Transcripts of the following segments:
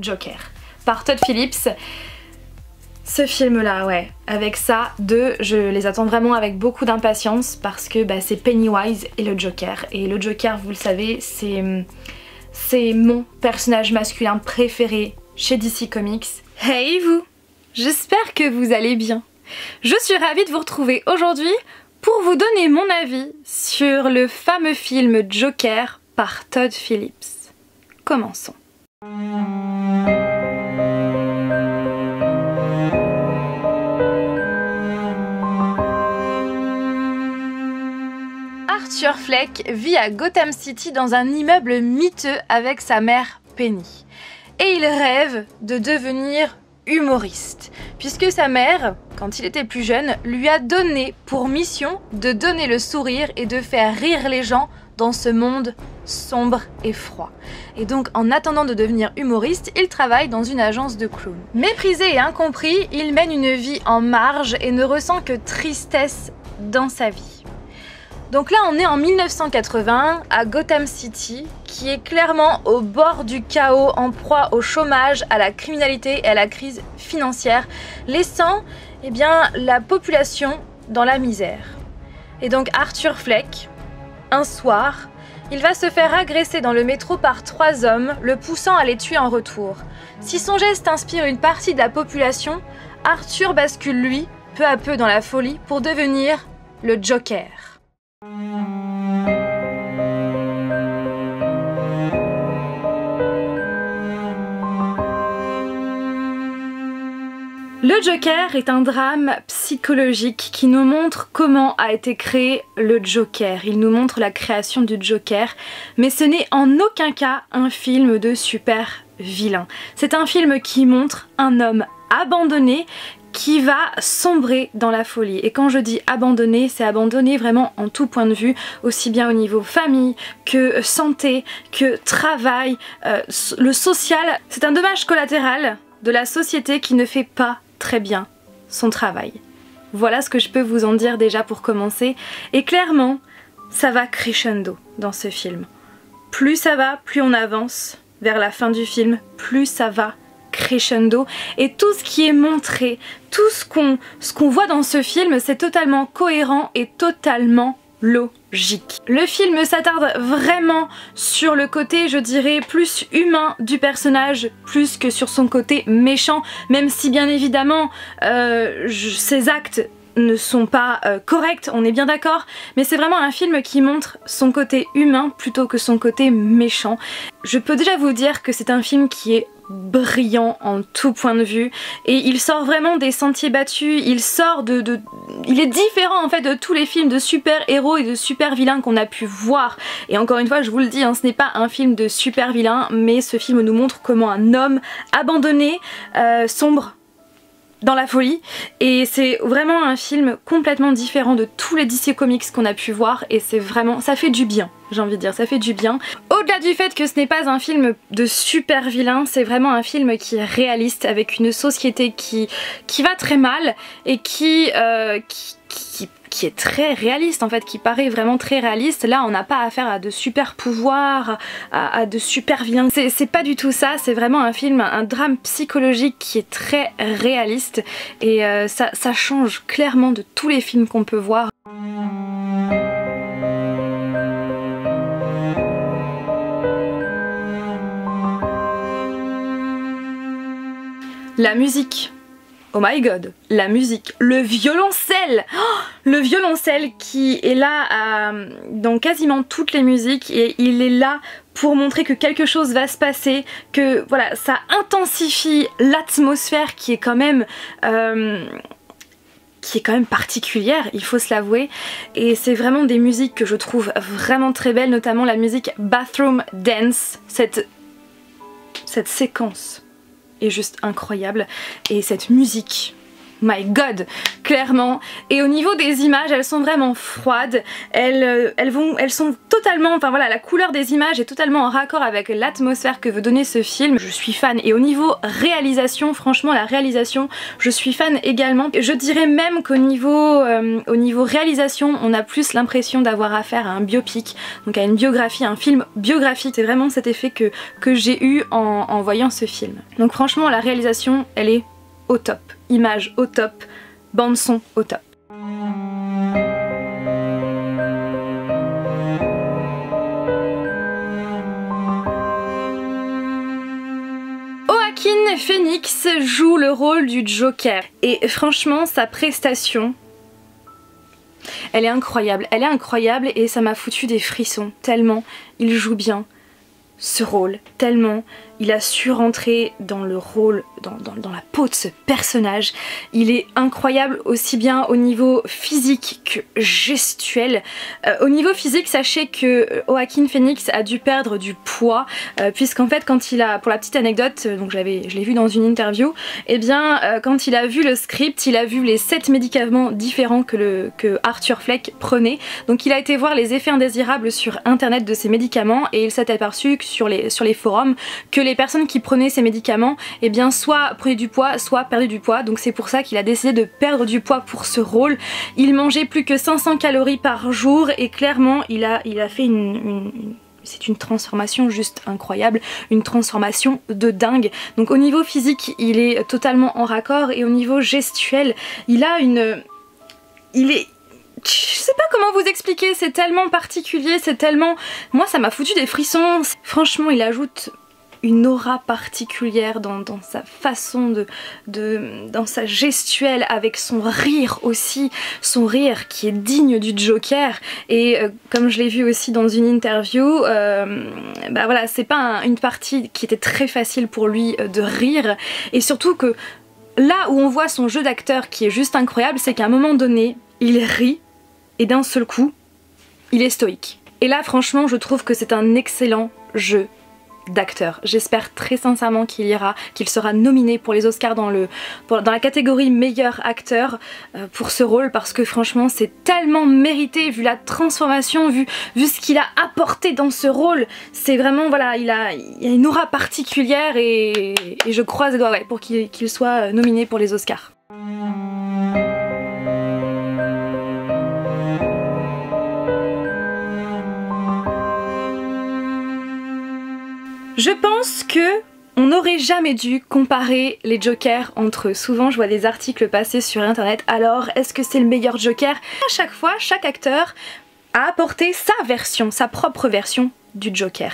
Joker par Todd Phillips. Ce film là, ouais, avec ça, je les attends vraiment avec beaucoup d'impatience parce que c'est Pennywise et le Joker. Et le Joker, vous le savez, c'est mon personnage masculin préféré chez DC Comics. Hey vous, j'espère que vous allez bien. Je suis ravie de vous retrouver aujourd'hui pour vous donner mon avis sur le fameux film Joker par Todd Phillips. Commençons. Arthur Fleck vit à Gotham City dans un immeuble miteux avec sa mère Penny. Et il rêve de devenir humoriste, puisque sa mère, quand il était plus jeune, lui a donné pour mission de donner le sourire et de faire rire les gens dans ce monde sombre et froid. Et donc en attendant de devenir humoriste, il travaille dans une agence de clowns. Méprisé et incompris, il mène une vie en marge et ne ressent que tristesse dans sa vie. Donc là on est en 1980 à Gotham City, qui est clairement au bord du chaos, en proie au chômage, à la criminalité et à la crise financière, laissant la population dans la misère. Et donc Arthur Fleck, un soir, il va se faire agresser dans le métro par 3 hommes, le poussant à les tuer en retour. Si son geste inspire une partie de la population, Arthur bascule lui, peu à peu dans la folie, pour devenir le Joker. Le Joker est un drame psychologique qui nous montre comment a été créé le Joker. Il nous montre la création du Joker, mais ce n'est en aucun cas un film de super vilain. C'est un film qui montre un homme abandonné qui va sombrer dans la folie. Et quand je dis abandonné, c'est abandonné vraiment en tout point de vue, aussi bien au niveau famille, que santé, que travail, le social. C'est un dommage collatéral de la société qui ne fait pas très bien son travail. Voilà ce que je peux vous en dire déjà pour commencer. Et clairement, ça va crescendo dans ce film. Plus ça va, plus on avance vers la fin du film, plus ça va crescendo. Et tout ce qui est montré, tout ce qu'on voit dans ce film, c'est totalement cohérent et totalement logique. Le film s'attarde vraiment sur le côté, je dirais, plus humain du personnage, plus que sur son côté méchant, même si bien évidemment ses actes ne sont pas corrects, on est bien d'accord, mais c'est vraiment un film qui montre son côté humain plutôt que son côté méchant. Je peux déjà vous dire que c'est un film qui est brillant en tout point de vue et il sort vraiment des sentiers battus, il est différent en fait de tous les films de super-héros et de super-vilains qu'on a pu voir. Et encore une fois, je vous le dis, ce n'est pas un film de super-vilain, mais ce film nous montre comment un homme abandonné sombre dans la folie, et c'est vraiment un film complètement différent de tous les DC Comics qu'on a pu voir, et c'est vraiment, ça fait du bien, j'ai envie de dire, ça fait du bien. Au-delà du fait que ce n'est pas un film de super vilain, c'est vraiment un film qui est réaliste, avec une société qui va très mal et qui est très réaliste en fait, qui paraît vraiment très réaliste. Là on n'a pas affaire à de super pouvoirs, à de super vilains, c'est pas du tout ça, c'est vraiment un film, un drame psychologique qui est très réaliste et ça change clairement de tous les films qu'on peut voir. La musique. Oh my god, la musique, le violoncelle, le violoncelle qui est là dans quasiment toutes les musiques, et il est là pour montrer que quelque chose va se passer, que voilà, ça intensifie l'atmosphère qui est quand même particulière, il faut se l'avouer. Et c'est vraiment des musiques que je trouve vraiment très belles, notamment la musique Bathroom Dance, cette séquence est juste incroyable, et cette musique, my god, clairement. Et au niveau des images, elles sont vraiment froides, elles sont totalement, enfin voilà, la couleur des images est totalement en raccord avec l'atmosphère que veut donner ce film. Je suis fan. Et au niveau réalisation, franchement la réalisation, je suis fan également. Je dirais même qu'au niveau, réalisation, on a plus l'impression d'avoir affaire à un biopic, donc à une biographie, un film biographique. C'est vraiment cet effet que j'ai eu en voyant ce film. Donc franchement la réalisation, elle est au top. Image au top, bande son au top. Joaquin Phoenix joue le rôle du Joker et franchement sa prestation, elle est incroyable et ça m'a foutu des frissons tellement il joue bien ce rôle, tellement il a su rentrer dans le rôle, dans la peau de ce personnage. Il est incroyable aussi bien au niveau physique que gestuel. Au niveau physique, sachez que Joaquin Phoenix a dû perdre du poids puisqu'en fait quand il a, pour la petite anecdote, donc je l'ai vu dans une interview, et bien quand il a vu le script, il a vu les 7 médicaments différents que Arthur Fleck prenait. Donc il a été voir les effets indésirables sur internet de ces médicaments et il s'est aperçu que sur les forums que les personnes qui prenaient ces médicaments, eh bien soit prenaient du poids, soit perdaient du poids. Donc c'est pour ça qu'il a décidé de perdre du poids pour ce rôle. Il mangeait plus que 500 calories par jour et clairement il a fait c'est une transformation juste incroyable, une transformation de dingue. Donc au niveau physique, il est totalement en raccord et au niveau gestuel, il a je sais pas comment vous expliquer, c'est tellement particulier, c'est tellement... Moi ça m'a foutu des frissons. Franchement il ajoute une aura particulière dans sa façon dans sa gestuelle, avec son rire aussi, son rire qui est digne du Joker. Et comme je l'ai vu aussi dans une interview, bah voilà, c'est pas une partie qui était très facile pour lui de rire, et surtout que là où on voit son jeu d'acteur qui est juste incroyable, c'est qu'à un moment donné, il rit et d'un seul coup, il est stoïque. Et là franchement je trouve que c'est un excellent jeu d'acteur. J'espère très sincèrement qu'il sera nominé pour les Oscars dans la catégorie meilleur acteur pour ce rôle, parce que franchement c'est tellement mérité vu la transformation, vu ce qu'il a apporté dans ce rôle. C'est vraiment, voilà, il a une aura particulière et je croise les doigts pour qu'il soit nominé pour les Oscars. Je pense que on n'aurait jamais dû comparer les Jokers entre eux. Souvent je vois des articles passer sur internet, alors est-ce que c'est le meilleur Joker? À chaque fois, chaque acteur a apporté sa version, sa propre version du Joker.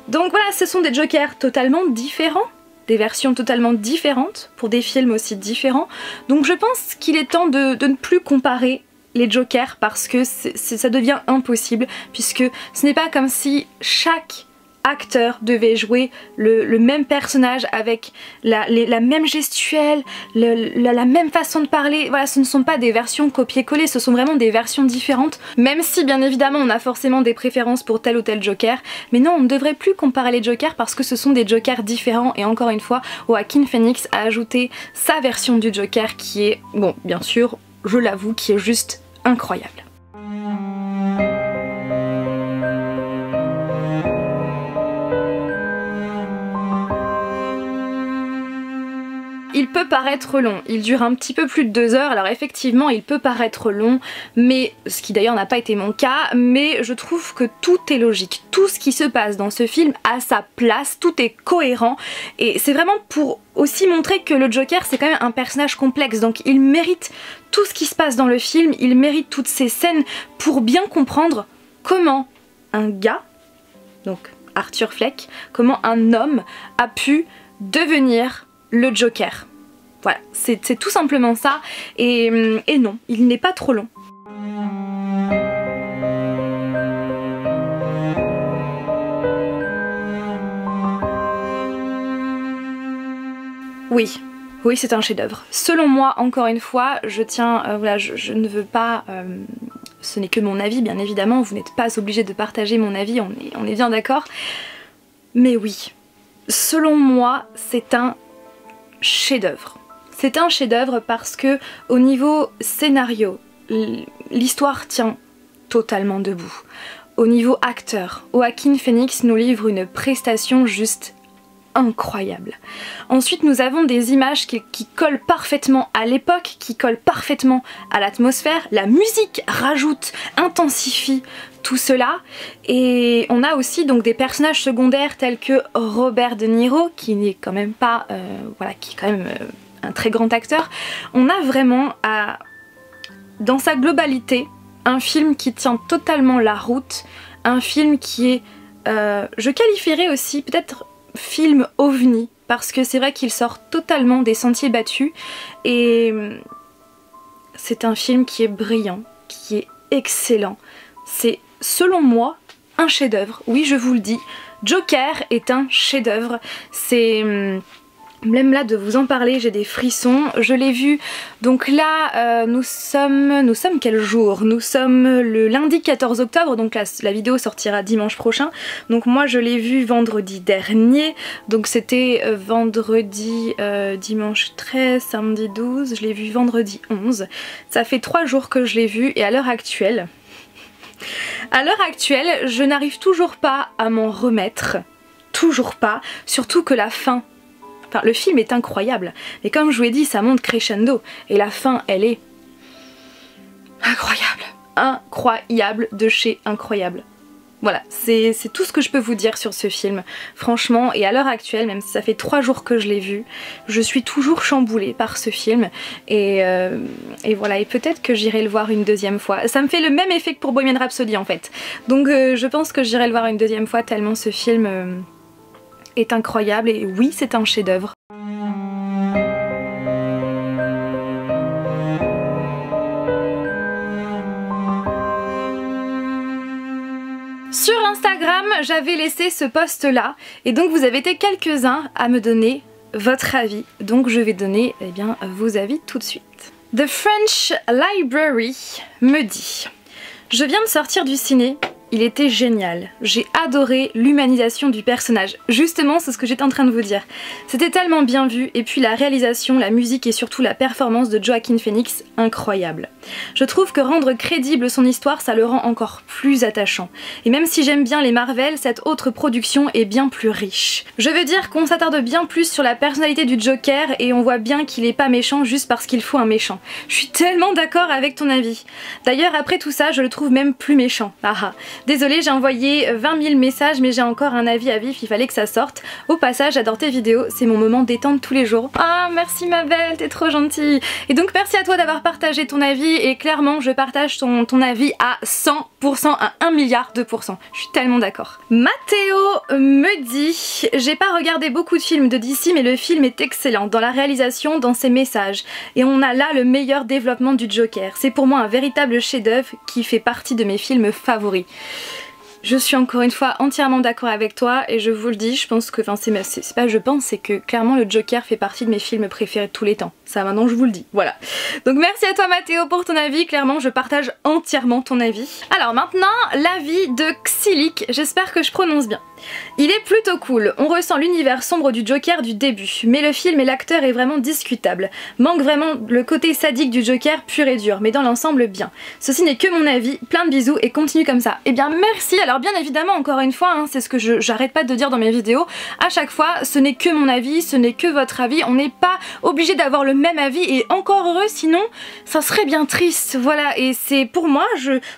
Donc voilà, ce sont des Jokers totalement différents, des versions totalement différentes, pour des films aussi différents. Donc je pense qu'il est temps de ne plus comparer les Jokers, parce que ça devient impossible, puisque ce n'est pas comme si chaque acteur devait jouer le même personnage avec la même gestuelle, la même façon de parler. Voilà, ce ne sont pas des versions copier-coller, ce sont vraiment des versions différentes, même si bien évidemment on a forcément des préférences pour tel ou tel Joker, mais non, on ne devrait plus comparer les Jokers parce que ce sont des Jokers différents. Et encore une fois, Joaquin Phoenix a ajouté sa version du Joker qui est, bon bien sûr, je l'avoue, qui est juste incroyable. Il peut paraître long, il dure un petit peu plus de 2 heures, alors effectivement il peut paraître long, mais ce qui d'ailleurs n'a pas été mon cas, mais je trouve que tout est logique, tout ce qui se passe dans ce film a sa place, tout est cohérent, et c'est vraiment pour aussi montrer que le Joker c'est quand même un personnage complexe, donc il mérite tout ce qui se passe dans le film, il mérite toutes ces scènes pour bien comprendre comment un gars, donc Arthur Fleck, comment un homme a pu devenir le Joker. Voilà, c'est tout simplement ça, et non, il n'est pas trop long. Oui, c'est un chef-d'œuvre. Selon moi, encore une fois, je tiens, voilà, je ne veux pas... ce n'est que mon avis, bien évidemment, vous n'êtes pas obligé de partager mon avis, on est bien d'accord. Mais oui, selon moi, c'est un chef-d'œuvre. C'est un chef-d'œuvre parce que au niveau scénario, l'histoire tient totalement debout. Au niveau acteur, Joaquin Phoenix nous livre une prestation juste incroyable. Ensuite nous avons des images qui collent parfaitement à l'époque, qui collent parfaitement à l'atmosphère, la musique rajoute, intensifie tout cela, et on a aussi donc des personnages secondaires tels que Robert De Niro, qui n'est quand même pas qui est quand même un très grand acteur. On a vraiment dans sa globalité un film qui tient totalement la route, un film qui est je qualifierais aussi peut-être film ovni, parce que c'est vrai qu'il sort totalement des sentiers battus, et c'est un film qui est brillant, qui est excellent. C'est selon moi un chef-d'œuvre, oui je vous le dis, Joker est un chef-d'œuvre. C'est même là de vous en parler, j'ai des frissons. Je l'ai vu, donc là nous sommes quel jour? Nous sommes le lundi 14 octobre, donc la vidéo sortira dimanche prochain. Donc moi je l'ai vu vendredi dernier, donc c'était vendredi, dimanche 13, samedi 12, je l'ai vu vendredi 11. Ça fait 3 jours que je l'ai vu, et à l'heure actuelle, je n'arrive toujours pas à m'en remettre. Toujours pas, surtout que la fin... Enfin, le film est incroyable, mais comme je vous l'ai dit, ça monte crescendo, et la fin, elle est incroyable. Incroyable de chez incroyable. Voilà, c'est tout ce que je peux vous dire sur ce film, franchement, et à l'heure actuelle, même si ça fait 3 jours que je l'ai vu, je suis toujours chamboulée par ce film, et voilà, et peut-être que j'irai le voir une deuxième fois. Ça me fait le même effet que pour Bohemian Rhapsody en fait, donc je pense que j'irai le voir une deuxième fois tellement ce film... est incroyable, et oui c'est un chef-d'œuvre. Sur Instagram j'avais laissé ce post là, et donc vous avez été quelques-uns à me donner votre avis, donc je vais donner vos avis tout de suite. The French Library me dit: je viens de sortir du ciné. Il était génial, j'ai adoré l'humanisation du personnage. Justement, c'est ce que j'étais en train de vous dire. C'était tellement bien vu, et puis la réalisation, la musique et surtout la performance de Joaquin Phoenix, incroyable. Je trouve que rendre crédible son histoire, ça le rend encore plus attachant. Et même si j'aime bien les Marvel, cette autre production est bien plus riche. Je veux dire qu'on s'attarde bien plus sur la personnalité du Joker, et on voit bien qu'il est pas méchant juste parce qu'il faut un méchant. Je suis tellement d'accord avec ton avis. D'ailleurs, après tout ça, je le trouve même plus méchant. Désolée, j'ai envoyé 20 000 messages, mais j'ai encore un avis à vif, il fallait que ça sorte. Au passage, j'adore tes vidéos, c'est mon moment détente tous les jours. Ah, merci ma belle, t'es trop gentille. Et donc merci à toi d'avoir partagé ton avis, et clairement je partage ton avis à 100%, à 1 milliard de pourcents. Je suis tellement d'accord. Mathéo me dit: j'ai pas regardé beaucoup de films de DC, mais le film est excellent dans la réalisation, dans ses messages. Et on a là le meilleur développement du Joker. C'est pour moi un véritable chef-d'œuvre qui fait partie de mes films favoris. Je suis encore une fois entièrement d'accord avec toi, et je vous le dis, je pense que, enfin c'est pas je pense, c'est que clairement le Joker fait partie de mes films préférés de tous les temps. Ça maintenant je vous le dis, voilà. Donc merci à toi Mathéo pour ton avis, clairement je partage entièrement ton avis. Alors maintenant, l'avis de Xilik, j'espère que je prononce bien. Il est plutôt cool, on ressent l'univers sombre du Joker du début, mais le film et l'acteur est vraiment discutable. Manque vraiment le côté sadique du Joker pur et dur, mais dans l'ensemble bien. Ceci n'est que mon avis, plein de bisous et continue comme ça. Eh bien merci, alors bien évidemment encore une fois, c'est ce que j'arrête pas de dire dans mes vidéos, à chaque fois ce n'est que mon avis, ce n'est que votre avis, on n'est pas obligé d'avoir le même avis, et encore heureux, sinon ça serait bien triste, voilà, et c'est pour moi,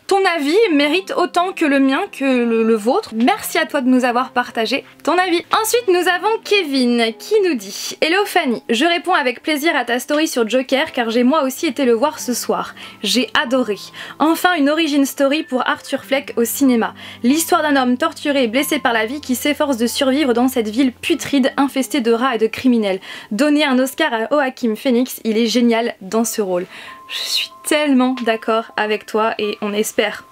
ton avis mérite autant que le mien, que le vôtre. Merci à toi de nous avoir partagé ton avis. Ensuite nous avons Kevin qui nous dit: hello Fanny, je réponds avec plaisir à ta story sur Joker car j'ai moi aussi été le voir ce soir. J'ai adoré. Enfin une origin story pour Arthur Fleck au cinéma. L'histoire d'un homme torturé et blessé par la vie qui s'efforce de survivre dans cette ville putride infestée de rats et de criminels. Donner un Oscar à Joaquin Phoenix, il est génial dans ce rôle. Je suis tellement d'accord avec toi, et on espère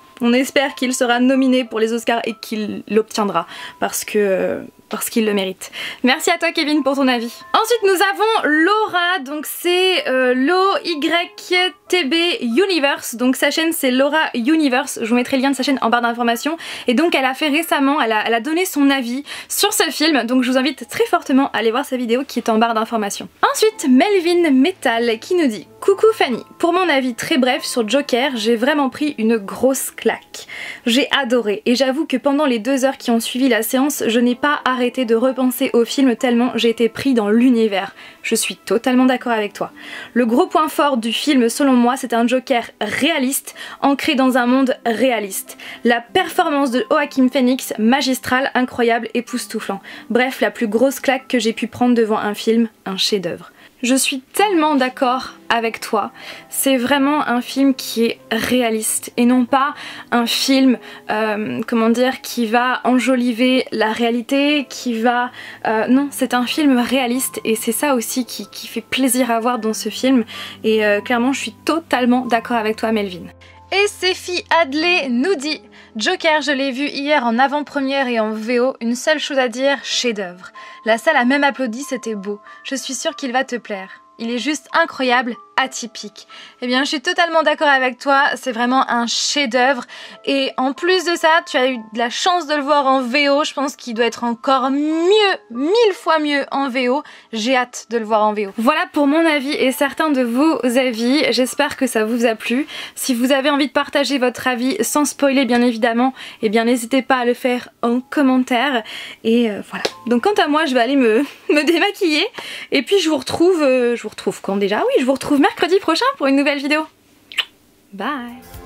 qu'il sera nominé pour les Oscars et qu'il l'obtiendra, parce que parce qu'il le mérite. Merci à toi Kevin pour ton avis. Ensuite nous avons Laura, donc c'est LOYTB Universe, donc sa chaîne c'est Laura Universe, je vous mettrai le lien de sa chaîne en barre d'informations, et donc elle a fait récemment, elle a donné son avis sur ce film, donc je vous invite très fortement à aller voir sa vidéo qui est en barre d'informations. Ensuite Melvin Metal qui nous dit: coucou Fanny, pour mon avis très bref sur Joker, j'ai vraiment pris une grosse claque. J'ai adoré et j'avoue que pendant les 2 heures qui ont suivi la séance, je n'ai pas arrêté de repenser au film tellement j'ai été pris dans l'univers. Je suis totalement d'accord avec toi. Le gros point fort du film selon moi, c'est un Joker réaliste, ancré dans un monde réaliste. La performance de Joaquin Phoenix, magistrale, incroyable, époustouflant. Bref, la plus grosse claque que j'ai pu prendre devant un film, un chef-d'œuvre. Je suis tellement d'accord avec toi, c'est vraiment un film qui est réaliste et non pas un film, comment dire, qui va enjoliver la réalité, qui va... non, c'est un film réaliste et c'est ça aussi qui fait plaisir à voir dans ce film et clairement je suis totalement d'accord avec toi Melvin. Et Sefi Adley nous dit: Joker, je l'ai vu hier en avant-première et en VO, une seule chose à dire, chef-d'œuvre. La salle a même applaudi, c'était beau. Je suis sûre qu'il va te plaire. Il est juste incroyable, atypique. Eh bien, je suis totalement d'accord avec toi, c'est vraiment un chef-d'œuvre. Et en plus de ça, tu as eu de la chance de le voir en VO, je pense qu'il doit être encore mieux, 1000 fois mieux en VO. J'ai hâte de le voir en VO. Voilà pour mon avis et certains de vos avis, j'espère que ça vous a plu. Si vous avez envie de partager votre avis sans spoiler bien évidemment, eh bien n'hésitez pas à le faire en commentaire. Et voilà. Donc quant à moi, je vais aller me démaquiller et puis je vous retrouve quand déjà? Oui, je vous retrouve mercredi prochain pour une nouvelle vidéo. Bye!